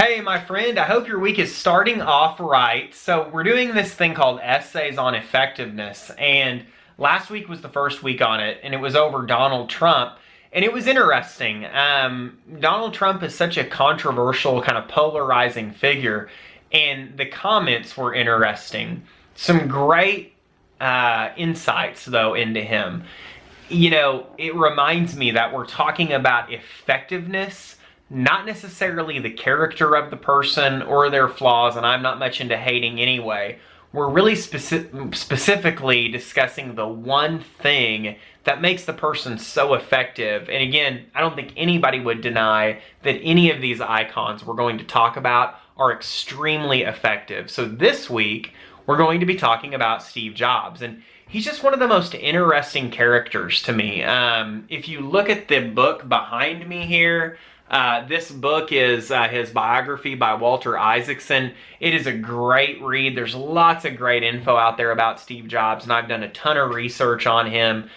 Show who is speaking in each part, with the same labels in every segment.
Speaker 1: Hey, my friend, I hope your week is starting off right. So, we're doing this thing called Essays on Effectiveness, and last week was the first week on it, and it was over Donald Trump, and it was interesting. Donald Trump is such a controversial, kind of polarizing figure, and the comments were interesting. Some great insights, though, into him. It reminds me that we're talking about effectiveness, not necessarily the character of the person or their flaws, and I'm not much into hating anyway. We're really specifically discussing the one thing that makes the person so effective. And again, I don't think anybody would deny that any of these icons we're going to talk about are extremely effective. So this week, we're going to be talking about Steve Jobs. And he's just one of the most interesting characters to me. If you look at the book behind me here, this book is his biography by Walter Isaacson. It is a great read. There's lots of great info out there about Steve Jobs, and I've done a ton of research on him.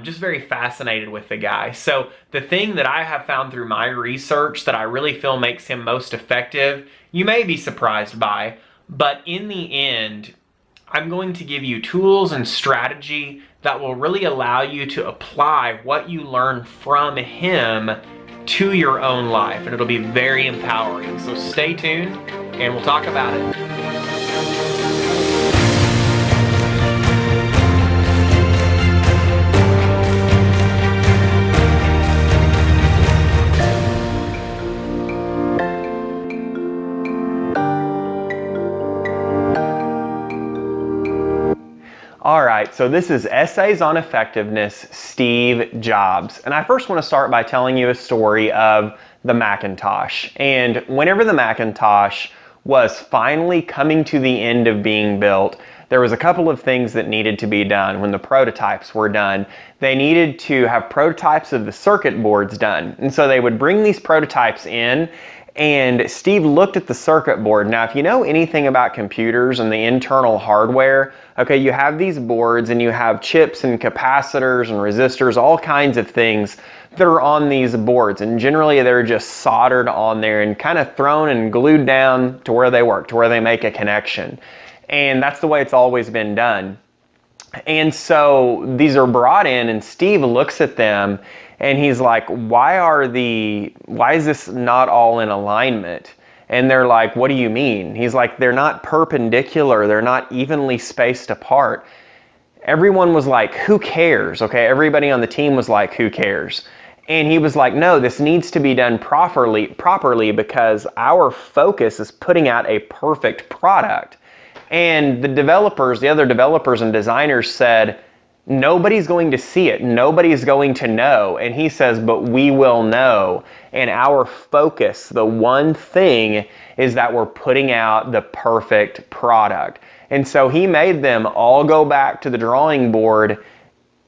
Speaker 1: Just very fascinated with the guy. So the thing that I have found through my research that I really feel makes him most effective, you may be surprised by, but in the end, I'm going to give you tools and strategy that will really allow you to apply what you learn from him to your own life, and it'll be very empowering. So stay tuned and we'll talk about it. All right, so this is Essays on Effectiveness, Steve Jobs. And I first want to start by telling you a story of the Macintosh. And whenever the Macintosh was finally coming to the end of being built, there was a couple of things that needed to be done. When the prototypes were done, they needed to have prototypes of the circuit boards done. And so they would bring these prototypes in, and Steve looked at the circuit board. Now, if you know anything about computers and the internal hardware, okay, you have these boards and you have chips and capacitors and resistors, all kinds of things that are on these boards. And generally they're just soldered on there and kind of thrown and glued down to where they work, to where they make a connection. And that's the way it's always been done. And so these are brought in, and Steve looks at them and he's like, why is this not all in alignment? And they're like, what do you mean? He's like, they're not perpendicular, they're not evenly spaced apart. Everyone was like, who cares? Okay, everybody on the team was like, who cares? And he was like, no, this needs to be done properly because our focus is putting out a perfect product. And the other developers and designers said, nobody's going to see it. Nobody's going to know. And he says, but we will know. And our focus, the one thing, is that we're putting out the perfect product. And so he made them all go back to the drawing board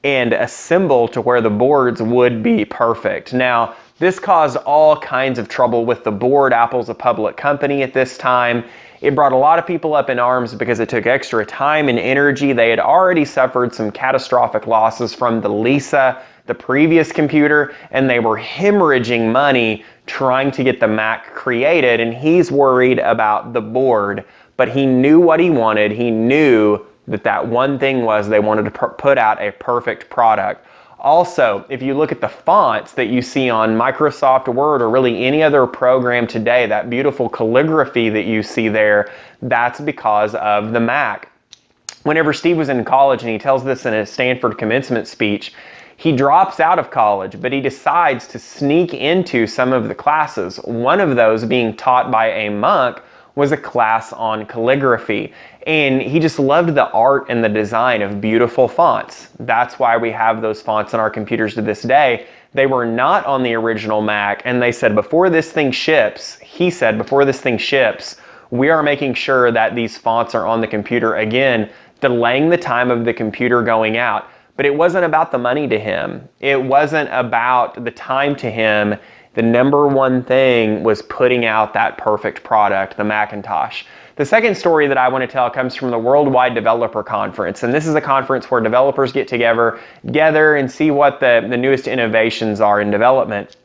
Speaker 1: and assemble to where the boards would be perfect. Now, this caused all kinds of trouble with the board. Apple's a public company at this time. It brought a lot of people up in arms because it took extra time and energy. They had already suffered some catastrophic losses from the Lisa, the previous computer, and they were hemorrhaging money trying to get the Mac created, and he's worried about the board. But he knew what he wanted. He knew that one thing was they wanted to put out a perfect product. Also, if you look at the fonts that you see on Microsoft Word or really any other program today, that beautiful calligraphy that you see there, that's because of the Mac. Whenever Steve was in college, and he tells this in his Stanford commencement speech, he drops out of college, but he decides to sneak into some of the classes. One of those being taught by a monk was a class on calligraphy. And he just loved the art and the design of beautiful fonts. That's why we have those fonts on our computers to this day. They were not on the original Mac, and they said, before this thing ships, we are making sure that these fonts are on the computer, again, delaying the time of the computer going out. But it wasn't about the money to him. It wasn't about the time to him. The number one thing was putting out that perfect product, the Macintosh. The second story that I want to tell comes from the Worldwide Developer Conference. And this is a conference where developers get together and see what the newest innovations are in development.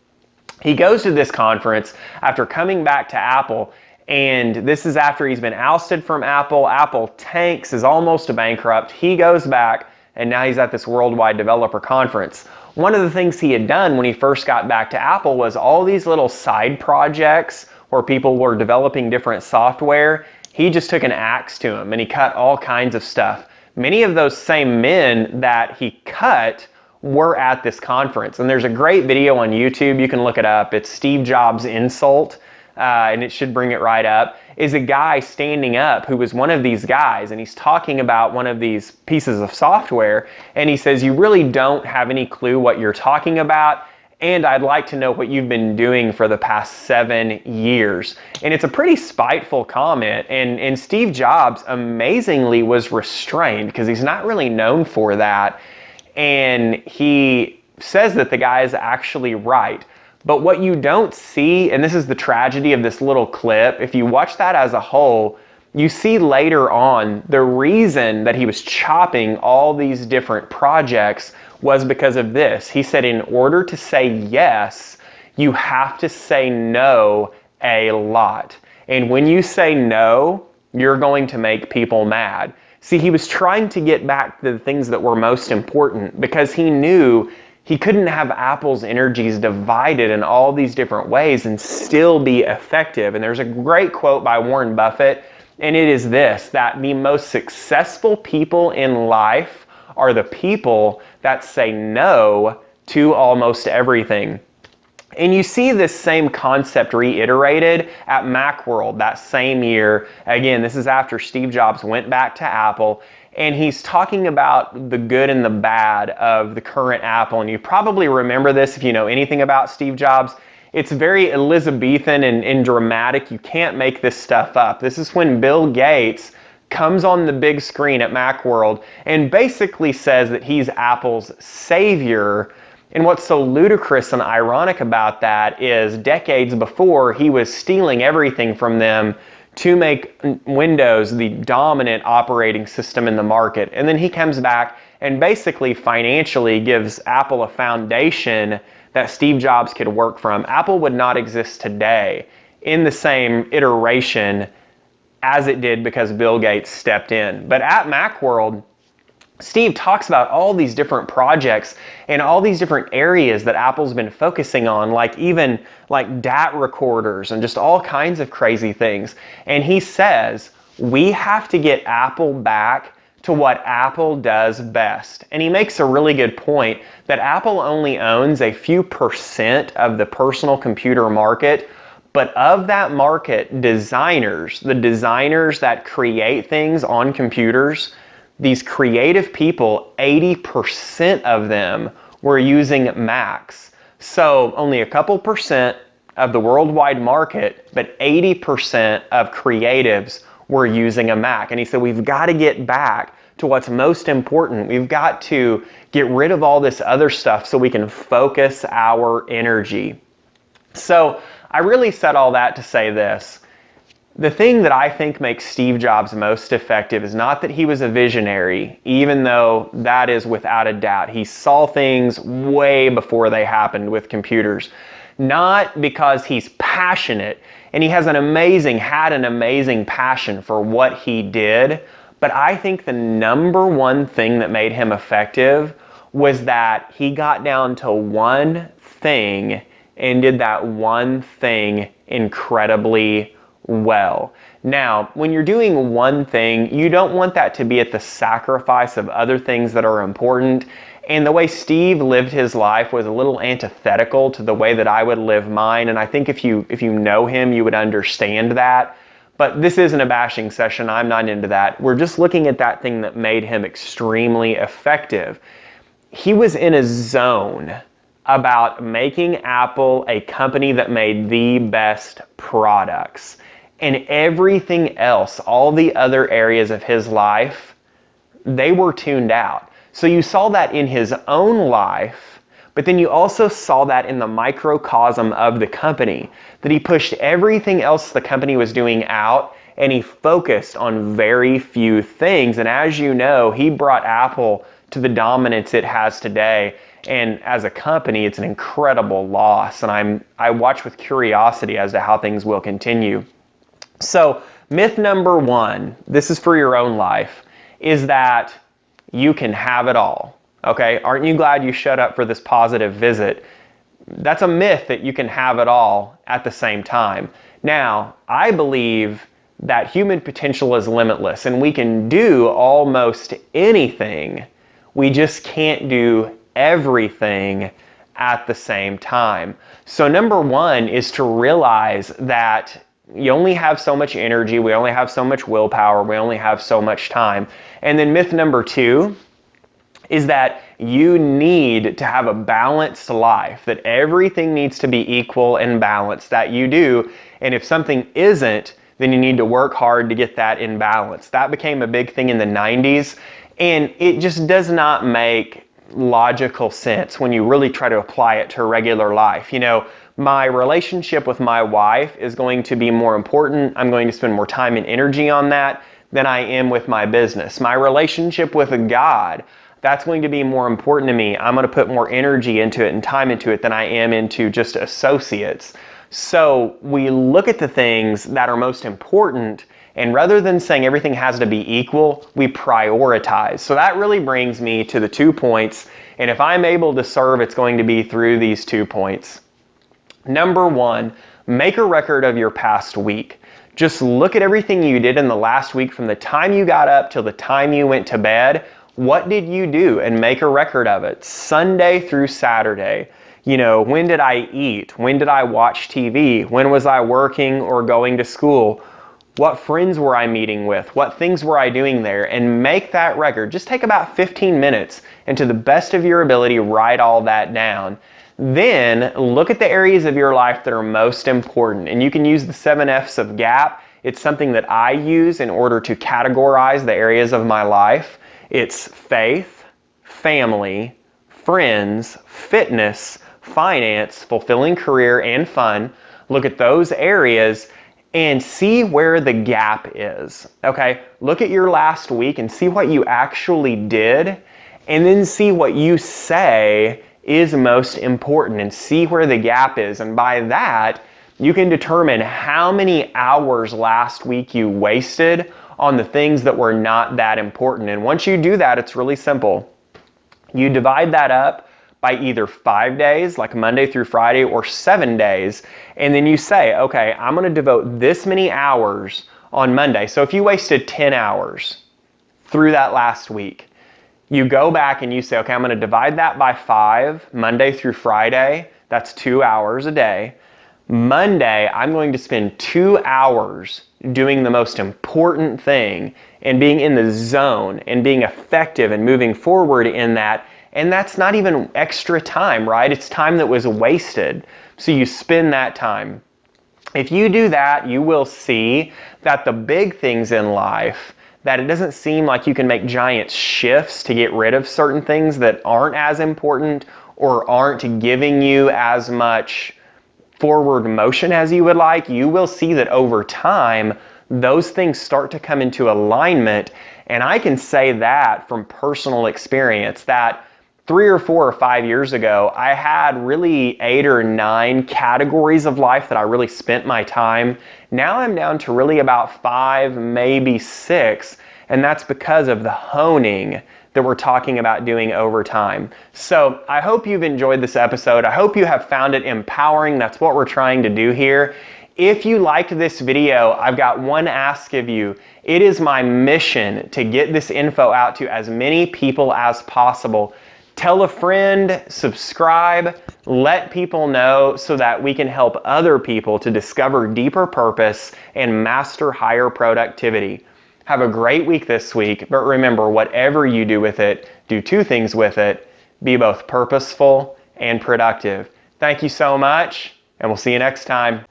Speaker 1: He goes to this conference after coming back to Apple, and this is after he's been ousted from Apple. Apple tanks, is almost a bankrupt. He goes back, and now he's at this worldwide developer conference. One of the things he had done when he first got back to Apple was all these little side projects where people were developing different software. He just took an axe to them, and he cut all kinds of stuff. Many of those same men that he cut were at this conference. And there's a great video on YouTube. You can look it up. It's Steve Jobs' insult, and it should bring it right up. Is a guy standing up who was one of these guys, and he's talking about one of these pieces of software, and he says, "You really don't have any clue what you're talking about, and I'd like to know what you've been doing for the past 7 years." And it's a pretty spiteful comment, and Steve Jobs amazingly was restrained because he's not really known for that. And he says that the guy is actually right. But what you don't see, and this is the tragedy of this little clip, if you watch that as a whole, you see later on the reason that he was chopping all these different projects was because of this. He said, in order to say yes, you have to say no a lot. And when you say no, you're going to make people mad. See, he was trying to get back to the things that were most important because he knew he couldn't have Apple's energies divided in all these different ways and still be effective. And there's a great quote by Warren Buffett, and it is this, that the most successful people in life are the people that say no to almost everything. And you see this same concept reiterated at Macworld that same year. Again, this is after Steve Jobs went back to Apple, and he's talking about the good and the bad of the current Apple. And you probably remember this if you know anything about Steve Jobs. It's very Elizabethan and dramatic. You can't make this stuff up. This is when Bill Gates comes on the big screen at Macworld and basically says that he's Apple's savior. And what's so ludicrous and ironic about that is decades before, he was stealing everything from them to make Windows the dominant operating system in the market. And then he comes back and basically financially gives Apple a foundation that Steve Jobs could work from. Apple would not exist today in the same iteration as it did because Bill Gates stepped in. But at Macworld, Steve talks about all these different projects and all these different areas that Apple's been focusing on, like even like DAT recorders and just all kinds of crazy things. And he says, we have to get Apple back to what Apple does best. And he makes a really good point that Apple only owns a few % of the personal computer market, but of that market, designers, the designers that create things on computers, these creative people, 80% of them were using Macs. So only a couple % of the worldwide market, but 80% of creatives were using a Mac. And he said, we've got to get back to what's most important. We've got to get rid of all this other stuff so we can focus our energy. So I really said all that to say this. The thing that I think makes Steve Jobs most effective is not that he was a visionary, even though that is without a doubt. He saw things way before they happened with computers. Not because he's passionate, and he has had an amazing passion for what he did, but I think the number one thing that made him effective was that he got down to one thing and did that one thing incredibly well. Now, when you're doing one thing, you don't want that to be at the sacrifice of other things that are important. And the way Steve lived his life was a little antithetical to the way that I would live mine. And I think if you know him, you would understand that. But this isn't a bashing session. I'm not into that. We're just looking at that thing that made him extremely effective. He was in a zone about making Apple a company that made the best products. And everything else, all the other areas of his life, they were tuned out. So you saw that in his own life, but then you also saw that in the microcosm of the company, that he pushed everything else the company was doing out, and he focused on very few things. And as you know, he brought Apple to the dominance it has today. And as a company, it's an incredible loss. And I watch with curiosity as to how things will continue. So myth number one, this is for your own life, is that you can have it all. Okay, aren't you glad you showed up for this positive visit? That's a myth that you can have it all at the same time. Now, I believe that human potential is limitless and we can do almost anything. We just can't do everything at the same time. So number one is to realize that you only have so much energy, we only have so much willpower, we only have so much time. And then myth number two is that you need to have a balanced life, that everything needs to be equal and balanced, that you do. And if something isn't, then you need to work hard to get that in balance. That became a big thing in the 90s, and it just does not make logical sense when you really try to apply it to regular life. You know, my relationship with my wife is going to be more important. I'm going to spend more time and energy on that than I am with my business. My relationship with God, that's going to be more important to me. I'm going to put more energy into it and time into it than I am into just associates. So we look at the things that are most important, and rather than saying everything has to be equal, we prioritize. So that really brings me to the 2 points, and if I'm able to serve, it's going to be through these 2 points. Number one, make a record of your past week. Just look at everything you did in the last week from the time you got up till the time you went to bed. What did you do? And make a record of it. Sunday through Saturday. You know, when did I eat? When did I watch TV? When was I working or going to school? What friends were I meeting with? What things were I doing there? And make that record. Just take about 15 minutes and to the best of your ability, write all that down. Then look at the areas of your life that are most important. And you can use the 7 F's of GAP. It's something that I use in order to categorize the areas of my life. It's faith, family, friends, fitness, finance, fulfilling career, and fun. Look at those areas and see where the gap is. Okay, look at your last week and see what you actually did, and then see what you say is most important and see where the gap is. And by that, you can determine how many hours last week you wasted on the things that were not that important. And once you do that, it's really simple. You divide that up by either 5 days, like Monday through Friday, or 7 days, and then you say, okay, I'm going to devote this many hours on Monday. So if you wasted 10 hours through that last week, you go back and you say, okay, I'm going to divide that by 5, Monday through Friday. That's 2 hours a day. Monday, I'm going to spend 2 hours doing the most important thing and being in the zone and being effective and moving forward in that. And that's not even extra time, right? It's time that was wasted. So you spend that time. If you do that, you will see that the big things in life, that it doesn't seem like you can make giant shifts to get rid of certain things that aren't as important or aren't giving you as much forward motion as you would like. You will see that over time, those things start to come into alignment. And I can say that from personal experience that 3 or 4 or 5 years ago, I had really 8 or 9 categories of life that I really spent my time. Now I'm down to really about 5, maybe 6, and that's because of the honing that we're talking about doing over time. So I hope you've enjoyed this episode. I hope you have found it empowering. That's what we're trying to do here. If you liked this video, I've got one ask of you. It is my mission to get this info out to as many people as possible. Tell a friend, subscribe, let people know so that we can help other people to discover deeper purpose and master higher productivity. Have a great week this week, but remember, whatever you do with it, do 2 things with it. Be both purposeful and productive. Thank you so much, and we'll see you next time.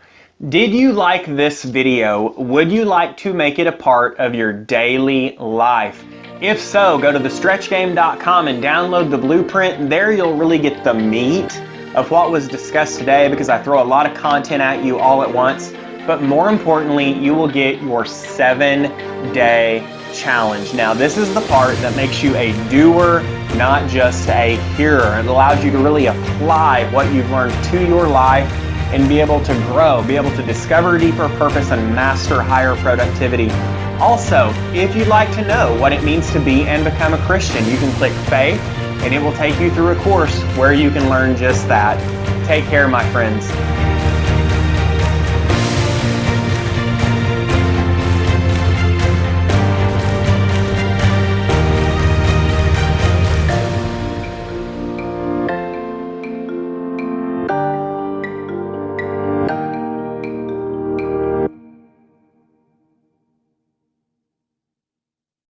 Speaker 1: Did you like this video? Would you like to make it a part of your daily life? If so, go to thestretchgame.com and download the blueprint. There you'll really get the meat of what was discussed today, because I throw a lot of content at you all at once. But more importantly, you will get your 7-day challenge. Now, this is the part that makes you a doer, not just a hearer. It allows you to really apply what you've learned to your life and be able to grow, be able to discover deeper purpose and master higher productivity. Also, if you'd like to know what it means to be and become a Christian, you can click Faith and it will take you through a course where you can learn just that. Take care, my friends.